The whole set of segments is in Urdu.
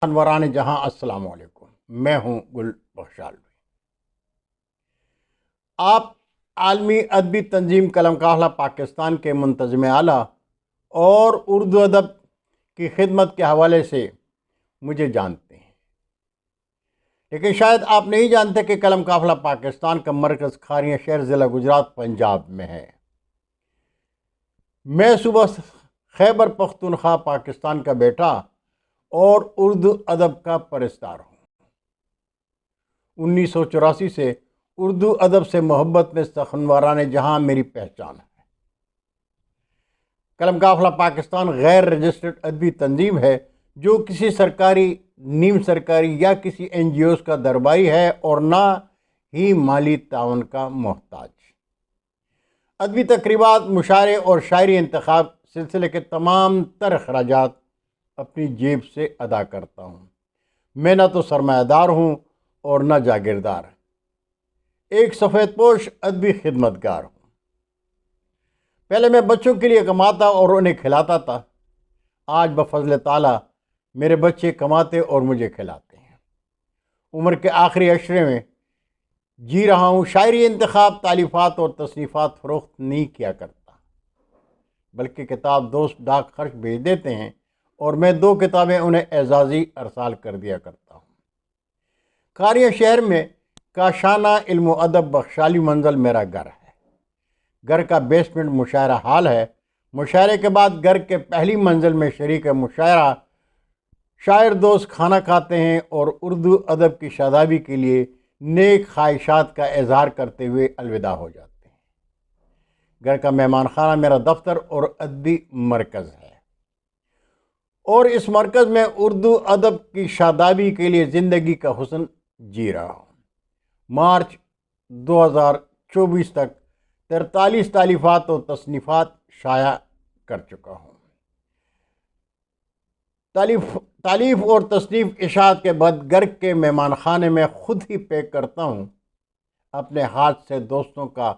انوران جہاں السلام علیکم، میں ہوں گل بخشال۔ آپ عالمی ادبی تنظیم قلم کاہلہ پاکستان کے منتظم اعلیٰ اور اردو ادب کی خدمت کے حوالے سے مجھے جانتے ہیں، لیکن شاید آپ نہیں جانتے کہ قلم قافلہ پاکستان کا مرکز کھاریاں شہر، ضلع گجرات، پنجاب میں ہے۔ میں صوبہ خیبر پختونخوا پاکستان کا بیٹا اور اردو ادب کا پرستار ہوں۔ 1984 سے اردو ادب سے محبت میں سخنواران جہاں میری پہچان ہے۔ قلم قافلہ پاکستان غیر رجسٹرڈ ادبی تنظیم ہے جو کسی سرکاری، نیم سرکاری یا کسی NGOs کا درباری ہے اور نہ ہی مالی تعاون کا محتاج۔ ادبی تقریبات، مشاعرے اور شاعری انتخاب سلسلے کے تمام تر اخراجات اپنی جیب سے ادا کرتا ہوں۔ میں نہ تو سرمایہ دار ہوں اور نہ جاگیردار، ایک سفید پوش ادبی خدمتگار ہوں۔ پہلے میں بچوں کے لیے کماتا اور انہیں کھلاتا تھا، آج بفضل تعالیٰ میرے بچے کماتے اور مجھے کھلاتے ہیں۔ عمر کے آخری عشرے میں جی رہا ہوں۔ شاعری انتخاب، تالیفات اور تصنیفات فروخت نہیں کیا کرتا، بلکہ کتاب دوست ڈاک خرچ بھیج دیتے ہیں اور میں 2 کتابیں انہیں اعزازی ارسال کر دیا کرتا ہوں۔ کھاریاں شہر میں کاشانہ علم و ادب بخشالی منزل میرا گھر ہے۔ گھر کا بیسمنٹ مشاعرہ ہال ہے۔ مشاعرے کے بعد گھر کے پہلی منزل میں شریک مشاعرہ شاعر دوست کھانا کھاتے ہیں اور اردو ادب کی شادابی کے لیے نیک خواہشات کا اظہار کرتے ہوئے الوداع ہو جاتے ہیں۔ گھر کا مہمان خانہ میرا دفتر اور ادبی مرکز ہے، اور اس مرکز میں اردو ادب کی شادابی کے لیے زندگی کا حسن جی رہا ہوں۔ مارچ 2024 تک 43 تالیفات اور تصنیفات شائع کر چکا ہوں۔ تالیف اور تصنیف اشاعت کے بعد گھر کے مہمان خانے میں خود ہی پیک کرتا ہوں، اپنے ہاتھ سے دوستوں کا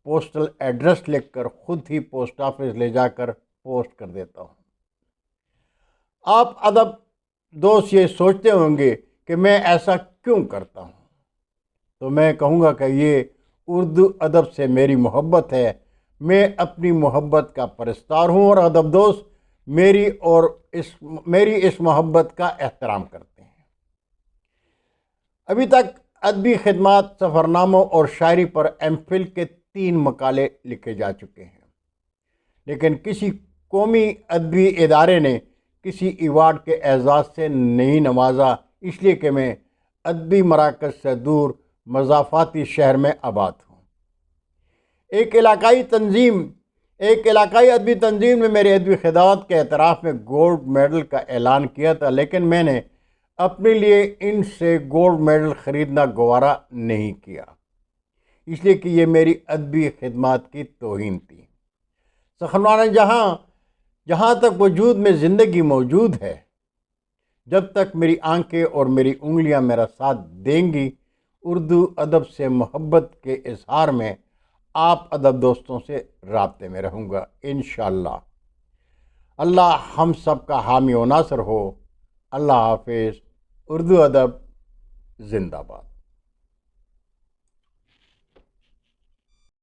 پوسٹل ایڈریس لکھ کر خود ہی پوسٹ آفس لے جا کر پوسٹ کر دیتا ہوں۔ آپ ادب دوست یہ سوچتے ہوں گے کہ میں ایسا کیوں کرتا ہوں، تو میں کہوں گا کہ یہ اردو ادب سے میری محبت ہے۔ میں اپنی محبت کا پرستار ہوں اور ادب دوست میری اس محبت کا احترام کرتے ہیں۔ ابھی تک ادبی خدمات، سفرناموں اور شاعری پر MPhil کے 3 مقالے لکھے جا چکے ہیں، لیکن کسی قومی ادبی ادارے نے کسی ایوارڈ کے اعزاز سے نہیں نوازا، اس لیے کہ میں ادبی مراکز سے دور مضافاتی شہر میں آباد ہوں۔ ایک علاقائی ادبی تنظیم نے میری ادبی خدمات کے اعتراف میں گولڈ میڈل کا اعلان کیا تھا، لیکن میں نے اپنے لیے ان سے گولڈ میڈل خریدنا گوارا نہیں کیا، اس لیے کہ یہ میری ادبی خدمات کی توہین تھی۔ سخنواران جہاں تک وجود میں زندگی موجود ہے، جب تک میری آنکھیں اور میری انگلیاں میرا ساتھ دیں گی، اردو ادب سے محبت کے اظہار میں آپ ادب دوستوں سے رابطے میں رہوں گا انشاءاللہ۔ اللہ ہم سب کا حامی و ناصر ہو۔ اللہ حافظ۔ اردو ادب زندہ باد۔